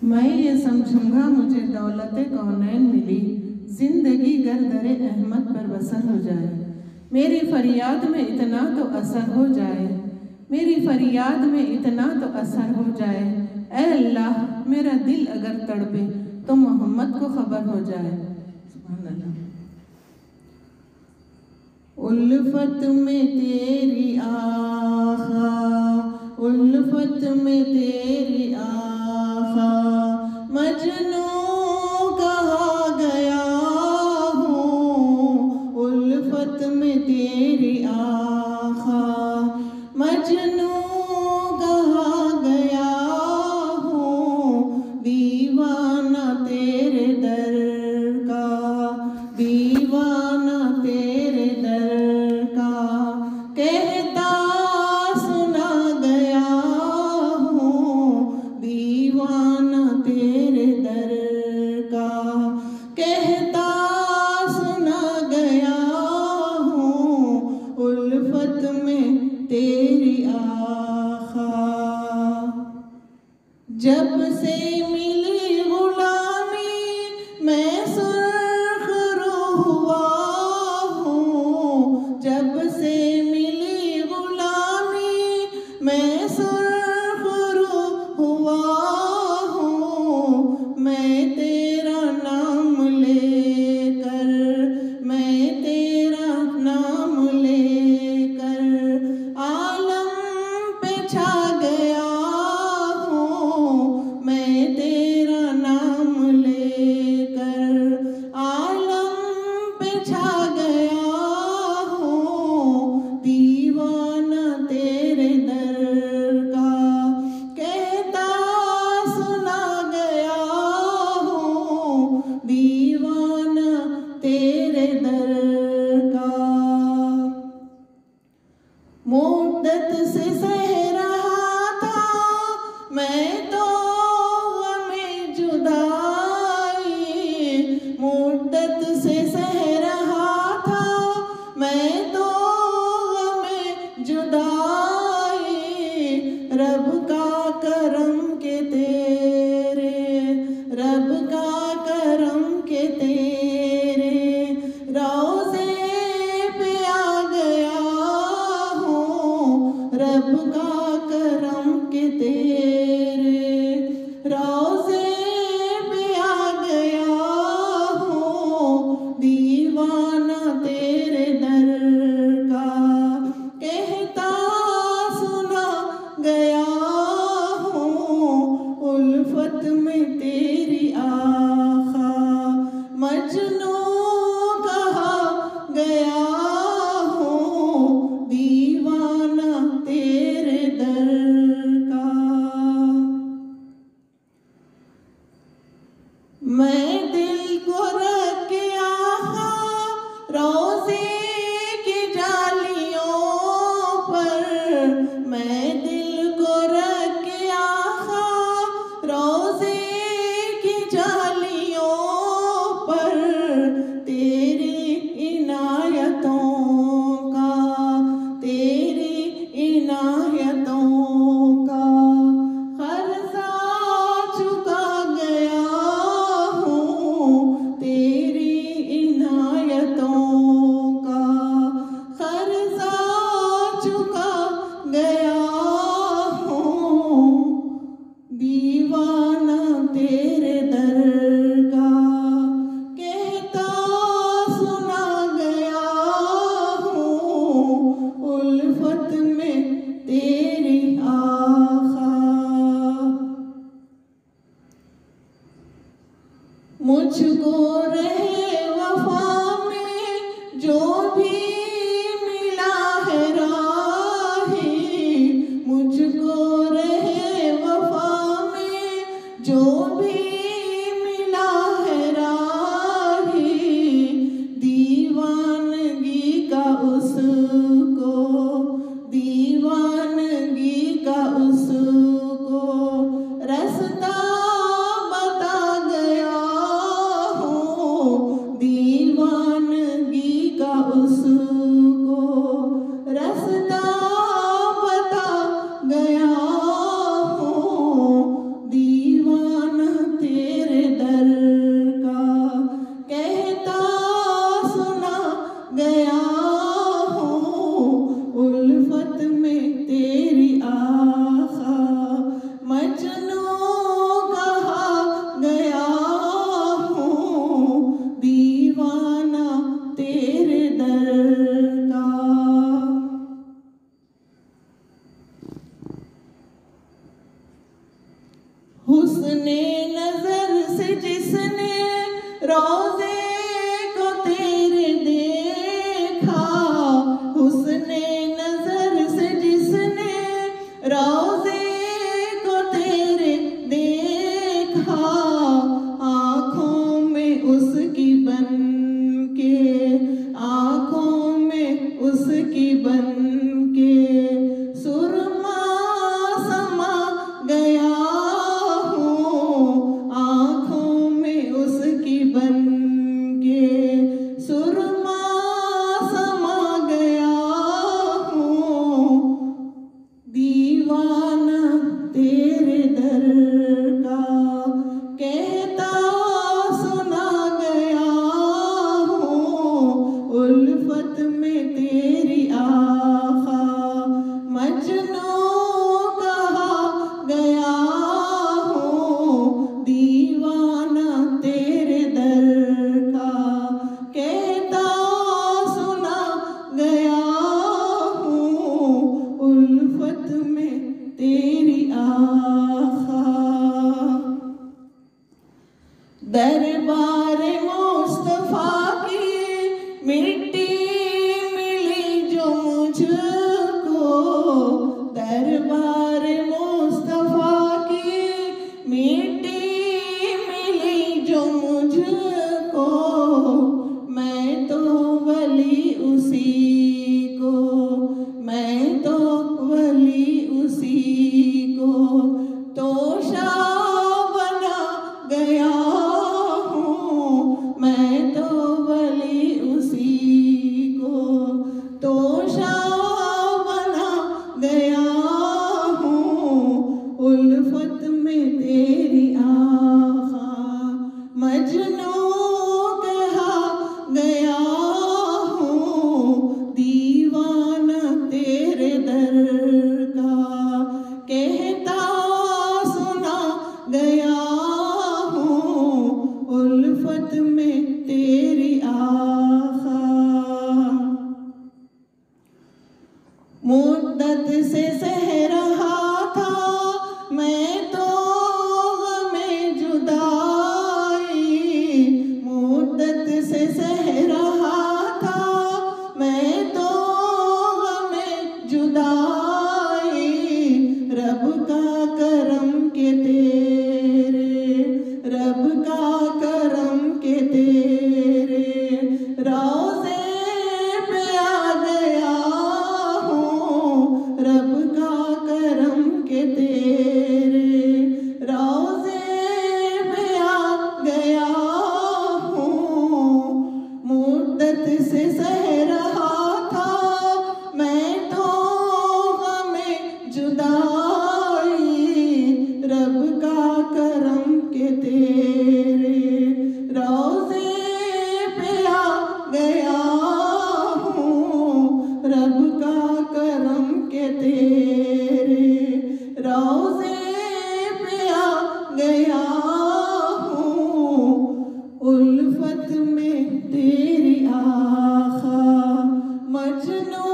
मैं ये समझूंगा मुझे दौलते कौनैन मिली, जिंदगी गर्दरे अहमद पर बसर हो जाए। मेरी फरियाद में इतना तो असर हो जाए, मेरी फरियाद में इतना तो असर हो जाए। ऐ अल्लाह मेरा दिल अगर तड़पे तो मोहम्मद को खबर हो जाए। सुभान अल्लाह। उल्फत में तेरी आखा, उल्फत में तेरी आखा, मजनू कहा गया हूँ। उल्फत में तेरी आखा, मजनू कहा गया हूँ। दीवाना तेरे दर का, दीवाना तेरे दर का, कहता सुना गया हूँ। दीवाना तेरे दर का, कहता सुना गया हूँ। उल्फत में तेरी आखा, जब से मिली गुलामी मैं सुर्ख रूह हुआ हूँ। जब से मिली गुलामी मैं सुर्ख रूह हुआ हूँ। मैं तेरा नाम लेकर, मैं तेरा नाम लेकर आलम पे छा गया हूँ। मैं तेरा नाम लेकर आलम पे छा गया हूँ। दीवाना तेरे दर का, कहता सुना गया हूँ। दीवाना तेरे दर का, मुद्दत से सह रहा था मैं तो गमे जुदाई। मुद्दत से सह रहा था मैं तो गमे जुदाई। रब का करम के तेरे, रब का करम के तेरे रोज़े पे आ गया हूँ। रब का करम के तेरे रोज़े पे आ गया हूँ। दीवाना तेरे दर का, कहता सुना गया हूँ। उल्फत में तेरी आखा, मजनू कहा गया हूँ। दीवाना तेरे दर का, मैं दिल को रख के आखा रोज़े की जालियों पर। मैं दिल को रख के आखा रोज़े की जालियों पर। तेरी इनायतों का, तेरी इनायतों का कर्ज़ा चुका गया हूँ। तेरी इनायतों का कर्ज़ा चुका गया हूँ। दीवाना तेरे दर का, कहता सुना गया हूँ। उल्फत में तेरी आखा, मुझको रहे वफा में जो भी मिला है राही। मुझको रहे वफा में जो भी मिला है राही। दीवानगी का उसको, दीवानगी का उसको रास्ता बता गया हूँ। दीवानगी का उसको रास्ता बता गया हूँ। दीवाना कहा गया हूँ दीवाना तेरे दर का। हुस्ने नजर से जिसने रोज़े को तेरे देखा, हुस्ने नजर से जिसने रोज़े को तेरे देखा, आँखों में उसकी बन के, आँखों में उसकी बन के सुरमा समा गया हूँ, आँखों में उसकी बन के सुरमा समा गया हूँ दीवाना तेरे दर का। कहता सुना गया हूँ उल्फत में तेरी आखा, मजनू कहा गया हूँ दीवाना तेरे दर का। कहता सुना गया हूँ उल्फत में तेरी आखा। दरबार मुस्तफा की मिट्टी मिली जो मुझको, दरबार मुस्तफा की मिट्टी मिली जो मुझको, मैं तो वली उसी को, मैं तो वली उसी को तोशा बना गया हूँ, मैं तो वली उसी को तोशा बना गया हूँ उल्फत में तेरी आखा, मजनू कहा गया हूँ दीवाना तेरे दर का। कहता सुना गया हूँ उल्फत में तेरी आखा। मुद्दत से सह रहा था मैं तो गमे जुदाई, मुद्दत से सह रहा था मैं तो गमे जुदाई, रब का करम के तेरे, रब का करम के तेरे रोज़े पे आ गया हूँ, रब का करम के तेरे रोज़े पे आ गया हूँ। मुद्दत से सह रहा था मैं तो गमे जुदाई, रब का करम के तेरे रोज़े पे आ गया हूँ, रब का करम के तेरे रोज़े पे आ गया हूँ उल्फत में तेरी आखा, मजनू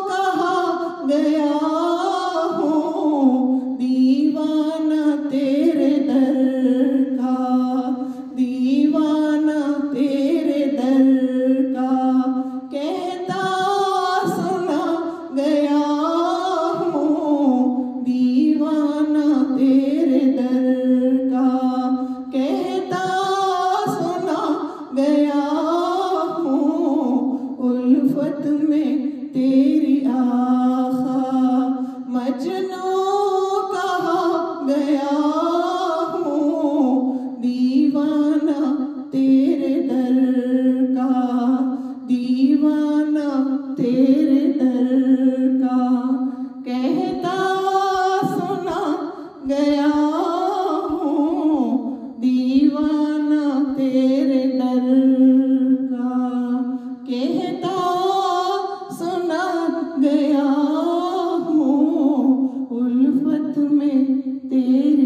कहा गया हूँ दीवाना तेरे दर का, दीवाना तेरे दर का। कहता सुना गया हूँ दीवाना तेरे दर का। कहता सुना गया हूँ उल्फत में तेरी आखा, मजनू कहा गया हूँ दीवाना तेरे दर का, दीवाना तेरे दर का। कहता सुना गया हूँ दीवाना तेरे दर का। कहता सुना गया हूँ उल्फत में तेरे